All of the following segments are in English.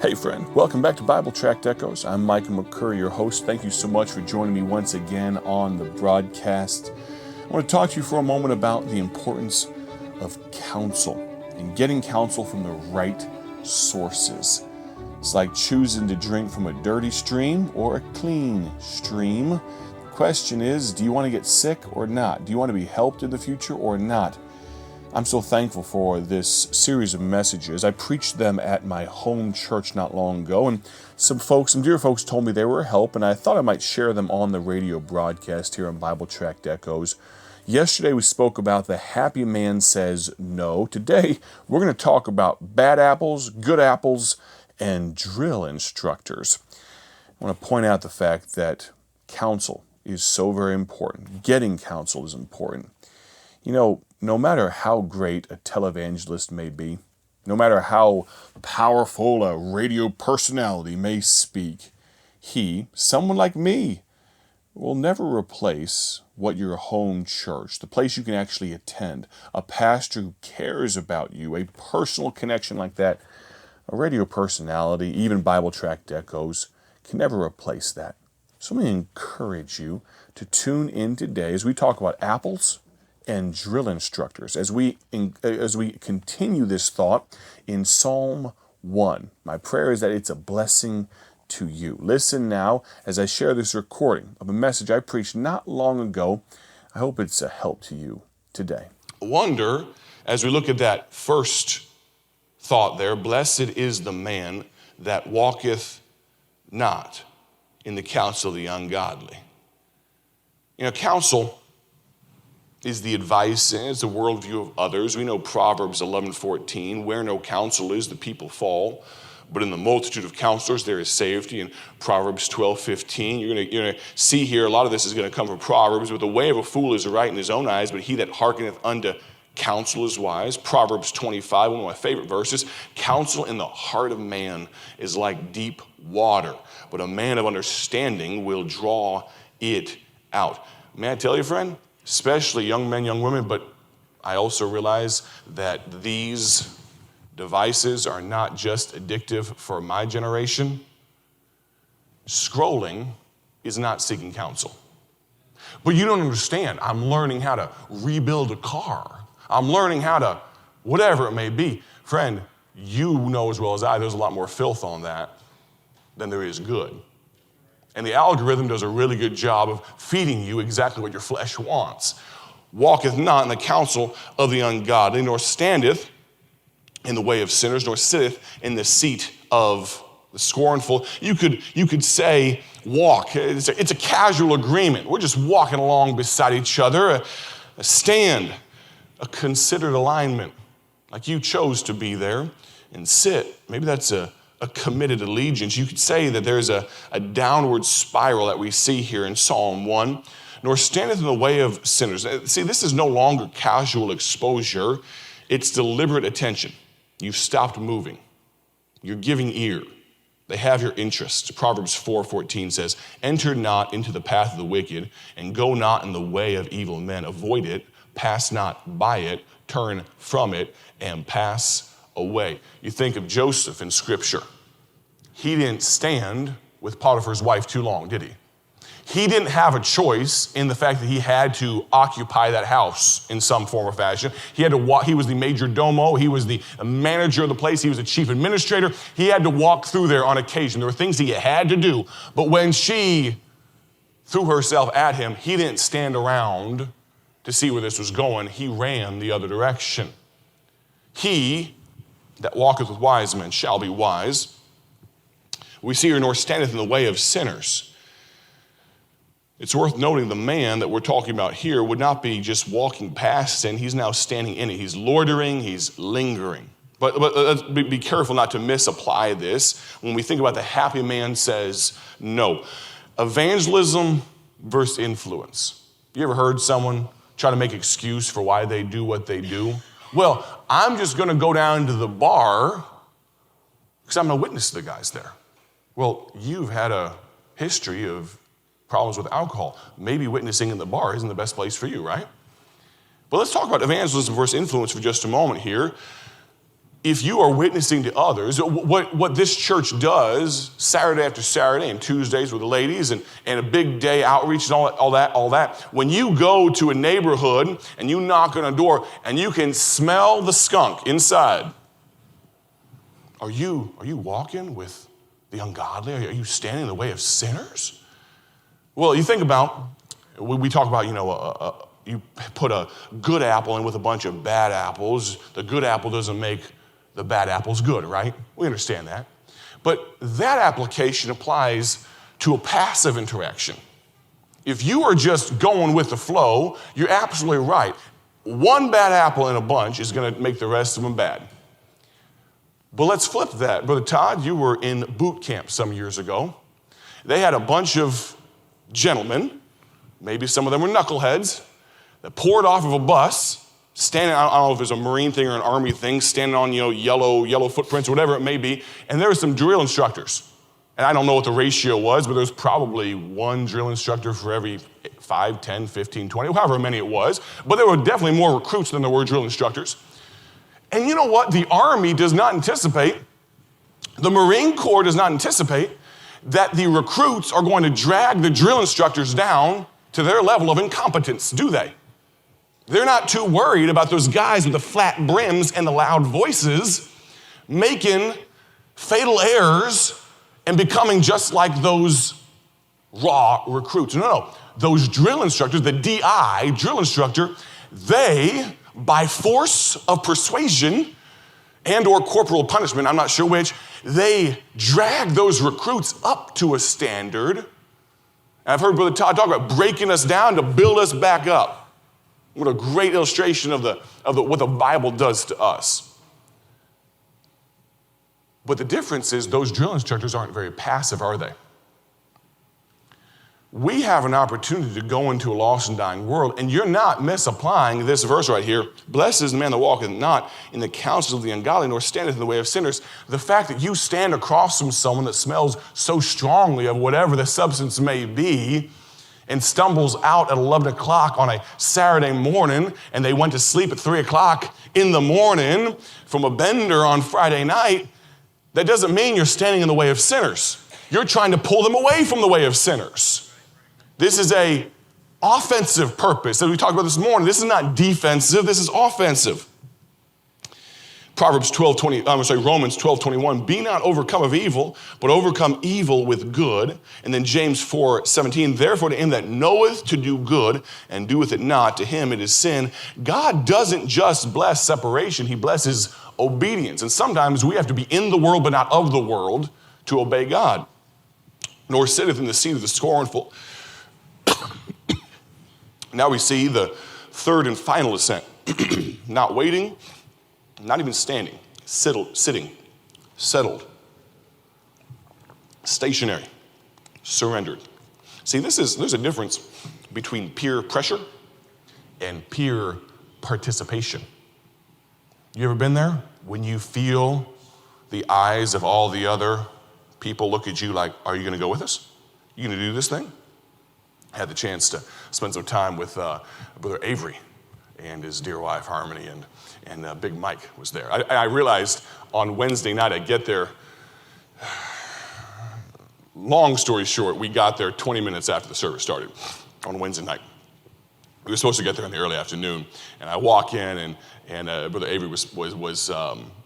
Hey friend, welcome back to Bible Tract Echoes. I'm Micah McCurry, your host. Thank you so much for joining me once again on the broadcast. I want to talk to you for a moment about the importance of counsel and getting counsel from the right sources. It's like choosing to drink from a dirty stream or a clean stream. The question is, do you want to get sick or not? Do you want to be helped in the future or not? I'm so thankful for this series of messages. I preached them at my home church not long ago, and some dear folks told me they were a help, and I thought I might share them on the radio broadcast here on Bible Tract Echoes. Yesterday we spoke about the happy man says no. Today we're going to talk about bad apples, good apples, and drill instructors. I want to point out the fact that counsel is so very important. Getting counsel is important. You know, no matter how great a televangelist may be, no matter how powerful a radio personality may speak, someone like me, will never replace what your home church, the place you can actually attend, a pastor who cares about you, a personal connection like that, a radio personality, even Bible Tract Echoes, can never replace that. So let me encourage you to tune in today as we talk about apples and drill instructors as we continue this thought in Psalm 1. My prayer is that it's a blessing to you. Listen now as I share this recording of a message I preached not long ago. I hope it's a help to you today. Wonder, as we look at that first thought there, blessed is the man that walketh not in the counsel of the ungodly. You know, counsel is the advice and it's the worldview of others. We know Proverbs 11:14, where no counsel is, the people fall, but in the multitude of counselors there is safety. In Proverbs 12:15, you're gonna see here, a lot of this is gonna come from Proverbs, but the way of a fool is right in his own eyes, but he that hearkeneth unto counsel is wise. Proverbs 25, one of my favorite verses, counsel in the heart of man is like deep water, but a man of understanding will draw it out. May I tell you, friend, especially young men, young women, but I also realize that these devices are not just addictive for my generation. Scrolling is not seeking counsel. But you don't understand. I'm learning how to rebuild a car. I'm learning how to, whatever it may be. Friend, you know as well as I, there's a lot more filth on that than there is good. And the algorithm does a really good job of feeding you exactly what your flesh wants. Walketh not in the counsel of the ungodly, nor standeth in the way of sinners, nor sitteth in the seat of the scornful. You could say walk. It's a casual agreement. We're just walking along beside each other. A stand, a considered alignment, like you chose to be there and sit. Maybe that's a committed allegiance. You could say that there's a downward spiral that we see here in Psalm 1. Nor standeth in the way of sinners. See, this is no longer casual exposure. It's deliberate attention. You've stopped moving. You're giving ear. They have your interest. Proverbs 4:14 says, enter not into the path of the wicked, and go not in the way of evil men. Avoid it, pass not by it, turn from it, and pass away. You think of Joseph in Scripture. He didn't stand with Potiphar's wife too long, did he? He didn't have a choice in the fact that he had to occupy that house in some form or fashion. He had to walk. He was the major domo. He was the manager of the place. He was the chief administrator. He had to walk through there on occasion. There were things he had to do. But when she threw herself at him, he didn't stand around to see where this was going. He ran the other direction. He that walketh with wise men shall be wise. We see here, nor standeth in the way of sinners. It's worth noting the man that we're talking about here would not be just walking past sin. He's now standing in it. He's loitering. He's lingering. But let's be careful not to misapply this when we think about the happy man says no. Evangelism versus influence. You ever heard someone try to make excuse for why they do what they do? Well, I'm just going to go down to the bar because I'm going to witness to the guys there. Well, you've had a history of problems with alcohol. Maybe witnessing in the bar isn't the best place for you, right? But let's talk about evangelism versus influence for just a moment here. if you are witnessing to others, what this church does Saturday after Saturday and Tuesdays with the ladies and a big day outreach and all that, when you go to a neighborhood and you knock on a door and you can smell the skunk inside, are you walking with the ungodly? Are you standing in the way of sinners? Well, you think about, we talk about, you put a good apple in with a bunch of bad apples. The good apple doesn't make the bad apples good, right? We understand that. But that application applies to a passive interaction. If you are just going with the flow, you're absolutely right. One bad apple in a bunch is going to make the rest of them bad. But let's flip that. Brother Todd, you were in boot camp some years ago. They had a bunch of gentlemen, maybe some of them were knuckleheads, that poured off of a bus, standing, I don't know if it's a Marine thing or an Army thing, standing on, yellow footprints or whatever it may be, and there were some drill instructors. And I don't know what the ratio was, but there was probably one drill instructor for every 5, 10, 15, 20, however many it was. But there were definitely more recruits than there were drill instructors. And you know what? The Army does not anticipate, the Marine Corps does not anticipate that the recruits are going to drag the drill instructors down to their level of incompetence, do they? They're not too worried about those guys with the flat brims and the loud voices making fatal errors and becoming just like those raw recruits. No. Those drill instructors, the DI, drill instructor, they, by force of persuasion and or corporal punishment, I'm not sure which, they drag those recruits up to a standard. And I've heard Brother Todd talk about breaking us down to build us back up. What a great illustration of what the Bible does to us. But the difference is those drill instructors aren't very passive, are they? We have an opportunity to go into a lost and dying world, and you're not misapplying this verse right here. Blessed is the man that walketh not in the counsel of the ungodly, nor standeth in the way of sinners. The fact that you stand across from someone that smells so strongly of whatever the substance may be and stumbles out at 11 o'clock on a Saturday morning, and they went to sleep at 3 o'clock in the morning from a bender on Friday night, that doesn't mean you're standing in the way of sinners. You're trying to pull them away from the way of sinners. This is a offensive purpose. As we talked about this morning, this is not defensive, this is offensive. Romans 12:21, be not overcome of evil, but overcome evil with good. And then James 4:17, therefore to him that knoweth to do good and doeth it not, to him it is sin. God doesn't just bless separation, he blesses obedience. And sometimes we have to be in the world but not of the world to obey God. Nor sitteth in the seat of the scornful. Now we see the third and final ascent. Not waiting, not even standing, sitting, settled, stationary, surrendered. See, there's a difference between peer pressure and peer participation. You ever been there? When you feel the eyes of all the other people look at you like, are you going to go with us? You going to do this thing? I had the chance to spend some time with Brother Avery and his dear wife, Harmony, and Big Mike was there. I realized on Wednesday night, I get there, long story short, we got there 20 minutes after the service started on Wednesday night. We were supposed to get there in the early afternoon, and I walk in, and Brother Avery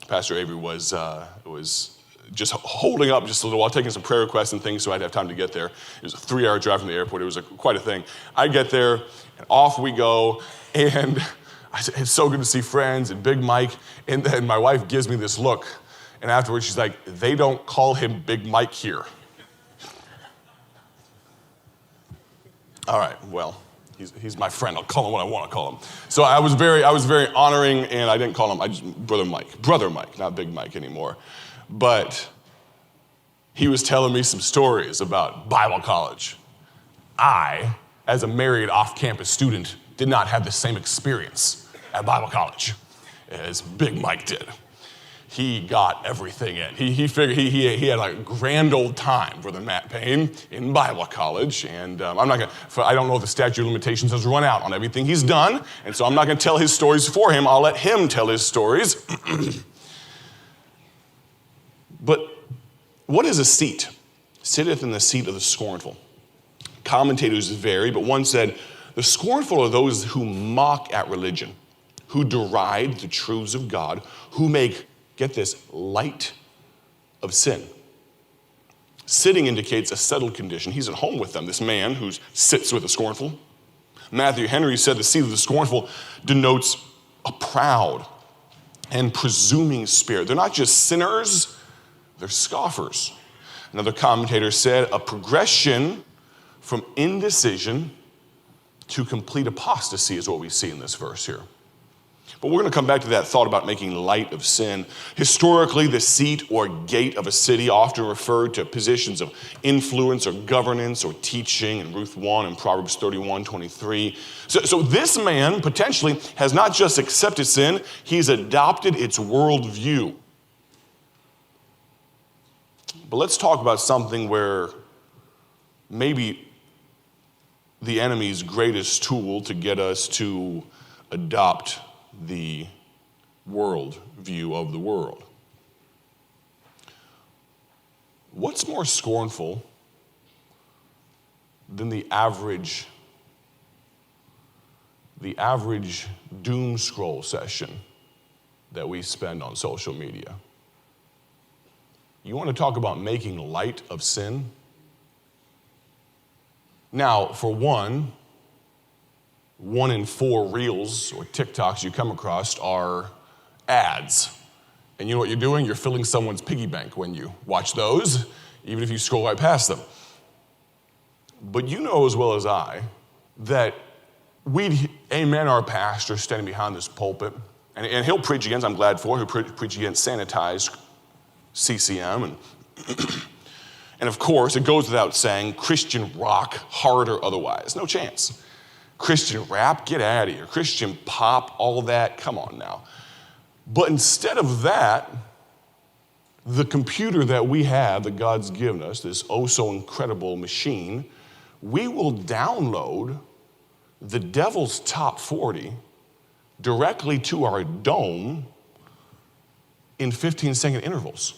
Pastor Avery was just holding up just a little while, taking some prayer requests and things so I'd have time to get there. It was a 3-hour drive from the airport. It was quite a thing. I get there, and off we go, and it's so good to see friends and Big Mike. And then my wife gives me this look, and afterwards she's like, they don't call him Big Mike here. All right, well, he's my friend. I'll call him what I want to call him. So I was very honoring, and I didn't call him, Brother Mike, not Big Mike anymore. But he was telling me some stories about Bible college. I, as a married off-campus student, did not have the same experience at Bible college as Big Mike did. He got everything in. He figured he had like a grand old time, Brother Matt Payne, in Bible college. And I don't know if the statute of limitations has run out on everything he's done. And so I'm not going to tell his stories for him. I'll let him tell his stories. But what is a seat? Sitteth in the seat of the scornful. Commentators vary, but one said, the scornful are those who mock at religion, who deride the truths of God, who make, get this, light of sin. Sitting indicates a settled condition. He's at home with them, this man who sits with the scornful. Matthew Henry said the seat of the scornful denotes a proud and presuming spirit. They're not just sinners, they're scoffers. Another commentator said a progression from indecision to complete apostasy is what we see in this verse here. But we're going to come back to that thought about making light of sin. Historically, the seat or gate of a city often referred to positions of influence or governance or teaching in Ruth 1 and Proverbs 31:23. So this man potentially has not just accepted sin, he's adopted its worldview. But let's talk about something where maybe the enemy's greatest tool to get us to adopt the world view of the world. What's more scornful than the average doom scroll session that we spend on social media? You want to talk about making light of sin? Now, for one in 4 reels or TikToks you come across are ads. And you know what you're doing? You're filling someone's piggy bank when you watch those, even if you scroll right past them. But you know as well as I that we'd amen our pastor standing behind this pulpit, and he'll preach against, I'm glad for, he'll preach against sanitized CCM, and of course, it goes without saying, Christian rock, hard or otherwise, no chance. Christian rap, get out of here. Christian pop, all that, come on now. But instead of that, the computer that we have, that God's given us, this oh so incredible machine, we will download the devil's top 40 directly to our dome in 15-second intervals.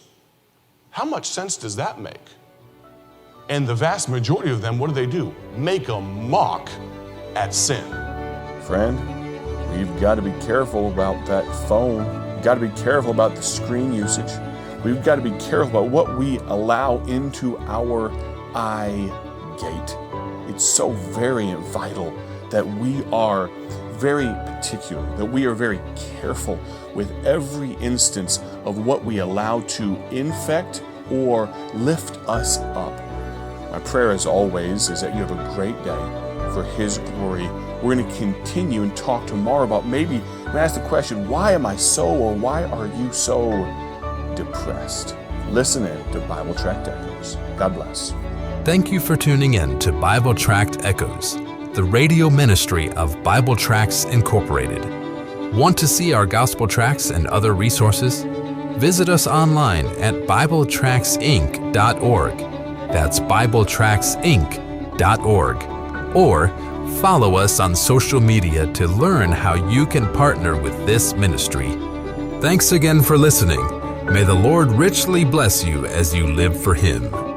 How much sense does that make? And the vast majority of them, what do? Make a mock at sin. Friend, we've got to be careful about that phone. We've got to be careful about the screen usage. We've got to be careful about what we allow into our eye gate. It's so very vital that we are very particular, that we are very careful with every instance of what we allow to infect or lift us up. My prayer, as always, is that you have a great day for His glory. We're going to continue and talk tomorrow about maybe ask the question, why am I so, or why are you so depressed? Listen in to Bible Tract Echoes. God bless. Thank you for tuning in to Bible Tract Echoes, the radio ministry of Bible Tracts Incorporated. Want to see our gospel tracts and other resources? Visit us online at BibleTractsInc.org. That's BibleTractsInc.org. Or follow us on social media to learn how you can partner with this ministry. Thanks again for listening. May the Lord richly bless you as you live for Him.